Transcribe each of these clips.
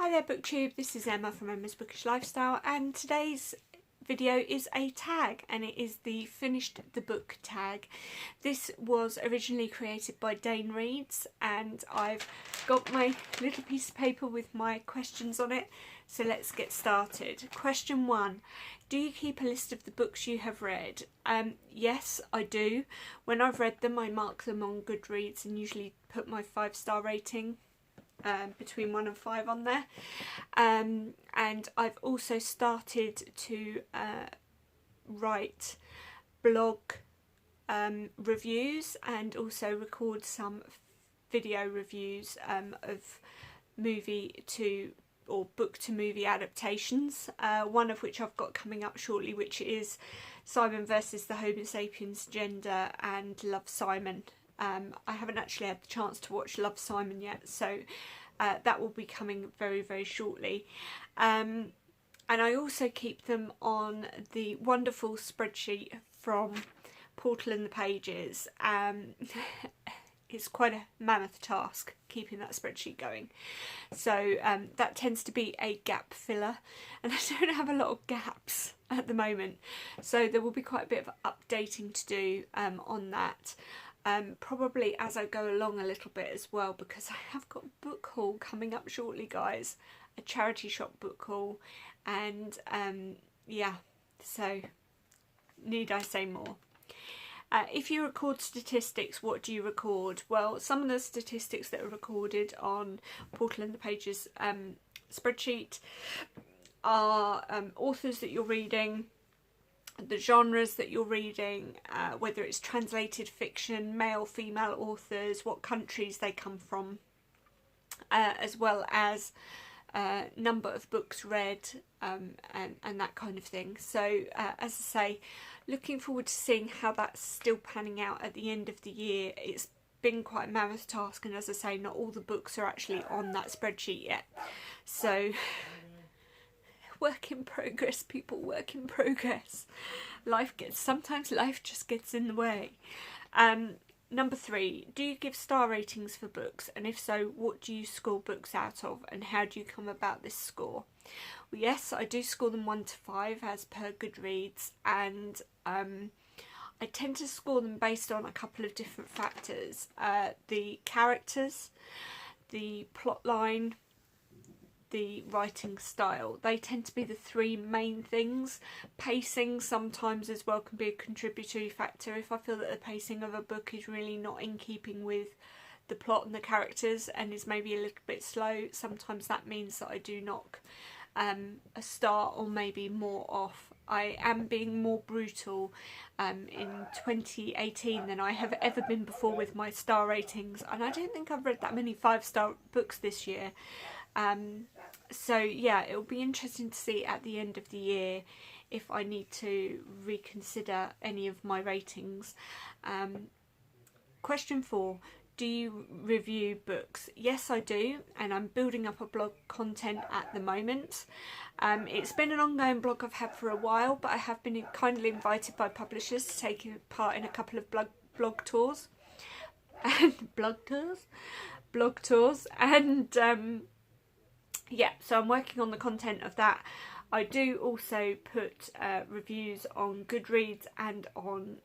Hi there BookTube, this is Emma from Emma's Bookish Lifestyle, and today's video is a tag, and it is the finished the book tag. This was originally created by Dane reads, and I've got my little piece of paper with my questions on it, so let's get started. Question 1. Do you keep a list of the books you have read? Yes, I do. When I've read them, I mark them on Goodreads and usually put my 5-star rating between 1 and 5 on there, and I've also started to write blog reviews and also record some video reviews of movie to or book to movie adaptations, one of which I've got coming up shortly, which is Simon versus the Homo sapiens Gender and Love, Simon. I haven't actually had the chance to watch Love, Simon yet, so that will be coming very, very shortly. And I also keep them on the wonderful spreadsheet from Portal and the Pages. It's quite a mammoth task keeping that spreadsheet going. So that tends to be a gap filler, and I don't have a lot of gaps at the moment. So there will be quite a bit of updating to do on that. Probably as I go along a little bit as well, because I have got a book haul coming up shortly, guys, a charity shop book haul, and yeah, so need I say more? If you record statistics, what do you record? Well, some of the statistics that are recorded on Portal and the Pages spreadsheet are authors that you're reading, the genres that you're reading, whether it's translated fiction, male, female authors, what countries they come from, as well as number of books read, and that kind of thing. So as I say, looking forward to seeing how that's still panning out at the end of the year. It's been quite a mammoth task, and as I say, not all the books are actually on that spreadsheet yet. So work in progress, people, work in progress. Sometimes life just gets in the way. Number 3, do you give star ratings for books? And if so, what do you score books out of, and how do you come about this score? Well, yes, I do score them 1 to 5 as per Goodreads, and I tend to score them based on a couple of different factors. The characters, the plot line, the writing style. They tend to be the 3 main things. Pacing sometimes as well can be a contributory factor. If I feel that the pacing of a book is really not in keeping with the plot and the characters and is maybe a little bit slow, sometimes that means that I do knock a star or maybe more off. I am being more brutal in 2018 than I have ever been before with my star ratings, and I don't think I've read that many 5-star books this year. So yeah, it'll be interesting to see at the end of the year if I need to reconsider any of my ratings. Question 4. Do you review books? Yes, I do, and I'm building up a blog content at the moment. It's been an ongoing blog I've had for a while, but I have been kindly invited by publishers to take part in a couple of blog tours. Blog tours, and yeah, so I'm working on the content of that. I do also put reviews on Goodreads and on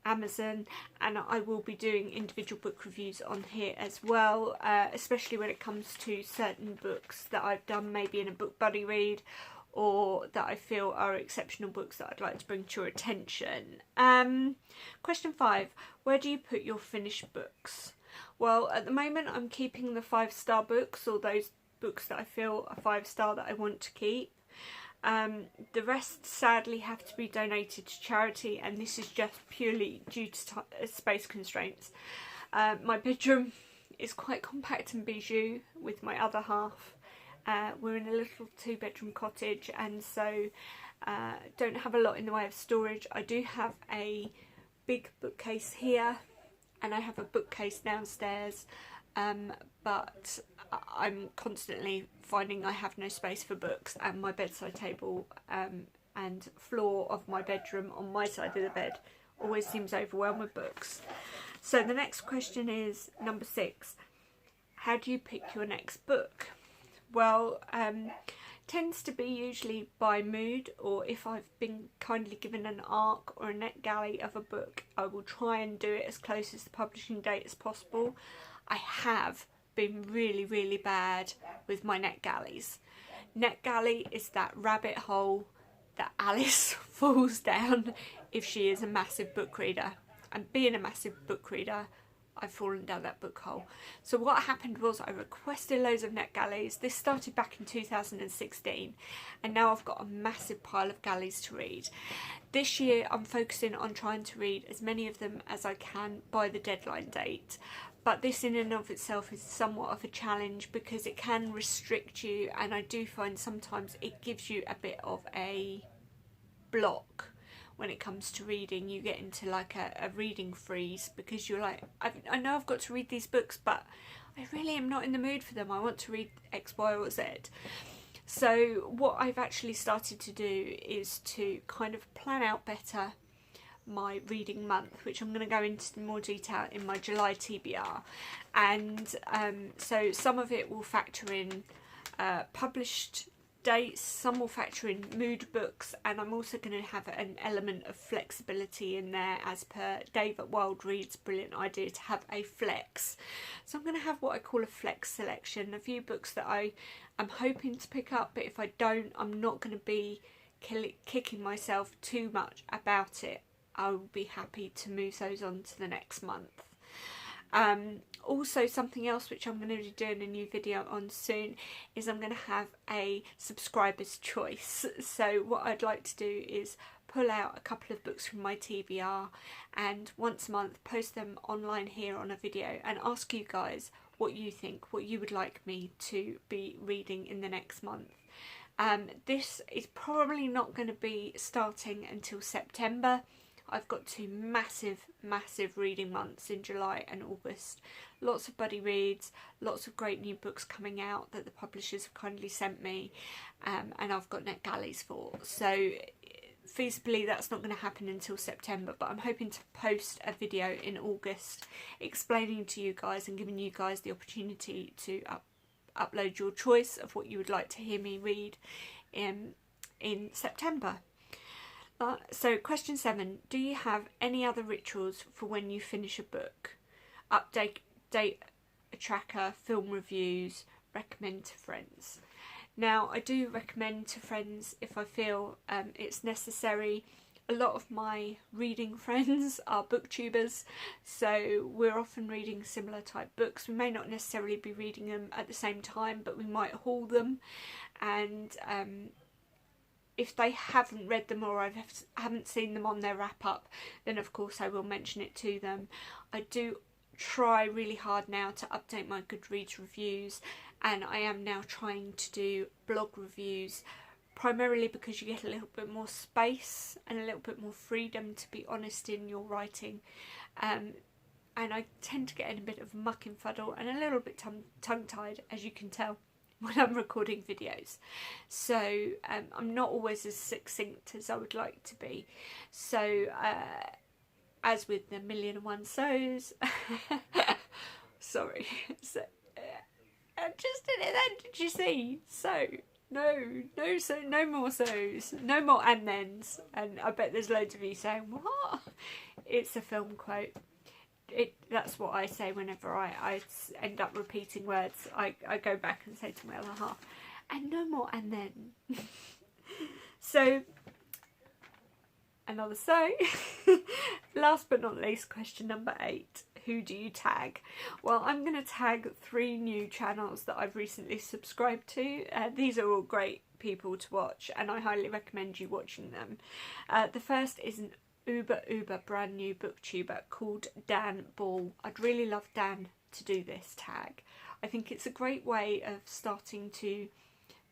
Amazon, and I will be doing individual book reviews on here as well, especially when it comes to certain books that I've done maybe in a book buddy read, or that I feel are exceptional books that I'd like to bring to your attention. Question 5. Where do you put your finished books? Well, at the moment I'm keeping the 5-star books, or those books that I feel are 5-star that I want to keep. The rest sadly have to be donated to charity, and this is just purely due to space constraints. My bedroom is quite compact and bijou with my other half. We're in a little 2-bedroom cottage, and so don't have a lot in the way of storage. I do have a big bookcase here, and I have a bookcase downstairs, but I'm constantly finding I have no space for books, and my bedside table and floor of my bedroom on my side of the bed always seems overwhelmed with books. So the next question is number 6. How do you pick your next book? Well, tends to be usually by mood, or if I've been kindly given an arc or a NetGalley of a book, I will try and do it as close as the publishing date as possible. I have been really, really bad with my NetGalleys. NetGalley is that rabbit hole that Alice falls down if she is a massive book reader. And being a massive book reader, I've fallen down that book hole. So what happened was I requested loads of NetGalleys. This started back in 2016, and now I've got a massive pile of galleys to read. This year I'm focusing on trying to read as many of them as I can by the deadline date. But this in and of itself is somewhat of a challenge because it can restrict you, and I do find sometimes it gives you a bit of a block. When it comes to reading, you get into like a reading freeze because you're like, I know I've got to read these books, but I really am not in the mood for them. I want to read X, Y or Z. So what I've actually started to do is to kind of plan out better my reading month, which I'm going to go into more detail in my July TBR. And so some of it will factor in published dates, some will factor in mood books, and I'm also going to have an element of flexibility in there as per Dave at Wild Read's brilliant idea to have a flex. So I'm going to have what I call a flex selection, a few books that I am hoping to pick up, but if I don't, I'm not going to be kicking myself too much about it. I will be happy to move those on to the next month. Also, something else which I'm going to be doing a new video on soon is I'm going to have a subscriber's choice. So what I'd like to do is pull out a couple of books from my TBR and once a month post them online here on a video and ask you guys what you think, what you would like me to be reading in the next month. This is probably not going to be starting until September. I've got two massive reading months in July and August. Lots of buddy reads, lots of great new books coming out that the publishers have kindly sent me, and I've got NetGalleys for. So feasibly that's not going to happen until September, but I'm hoping to post a video in August explaining to you guys and giving you guys the opportunity to upload your choice of what you would like to hear me read in September. So question 7, do you have any other rituals for when you finish a book? Update a tracker, film reviews, recommend to friends. Now I do recommend to friends if I feel it's necessary. A lot of my reading friends are booktubers, so we're often reading similar type books. We may not necessarily be reading them at the same time, but we might haul them, and if they haven't read them or I haven't seen them on their wrap up, then of course I will mention it to them. I do try really hard now to update my Goodreads reviews, and I am now trying to do blog reviews, primarily because you get a little bit more space and a little bit more freedom to be honest in your writing. And I tend to get in a bit of muck and fuddle and a little bit tongue-tied, as you can tell, when I'm recording videos. So I'm not always as succinct as I would like to be. So as with the million and one so's, sorry, so, I just did it then, did you see? So no more so's, no more and thens, and I bet there's loads of you saying what? It's a film quote. That's what I say whenever I end up repeating words. I go back and say to my other half, and no more and then. So, another so. Last but not least, question number 8. Who do you tag? Well, I'm going to tag 3 new channels that I've recently subscribed to. These are all great people to watch, and I highly recommend you watching them. The first is an uber brand new booktuber called Dann Ball. I'd really love Dan to do this tag. I think it's a great way of starting to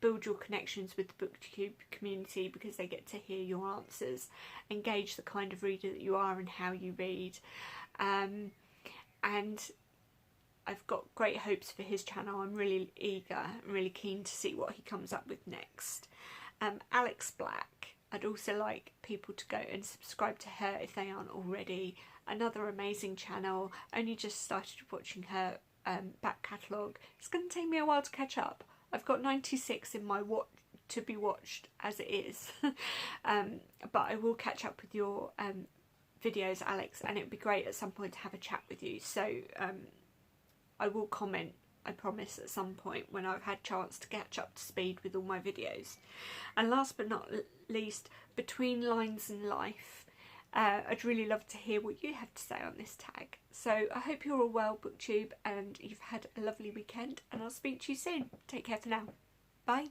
build your connections with the booktube community, because they get to hear your answers, engage the kind of reader that you are and how you read. And I've got great hopes for his channel. I'm really eager and really keen to see what he comes up with next. Alex Black, I'd also like people to go and subscribe to her if they aren't already. Another amazing channel. Only just started watching her back catalogue. It's going to take me a while to catch up. I've got 96 in my to be watched as it is. But I will catch up with your videos, Alex, and it would be great at some point to have a chat with you. So I will comment, I promise, at some point when I've had chance to catch up to speed with all my videos. And last but not least, Between Lines and Life. I'd really love to hear what you have to say on this tag. So I hope you're all well, BookTube, and you've had a lovely weekend, and I'll speak to you soon. Take care for now. Bye.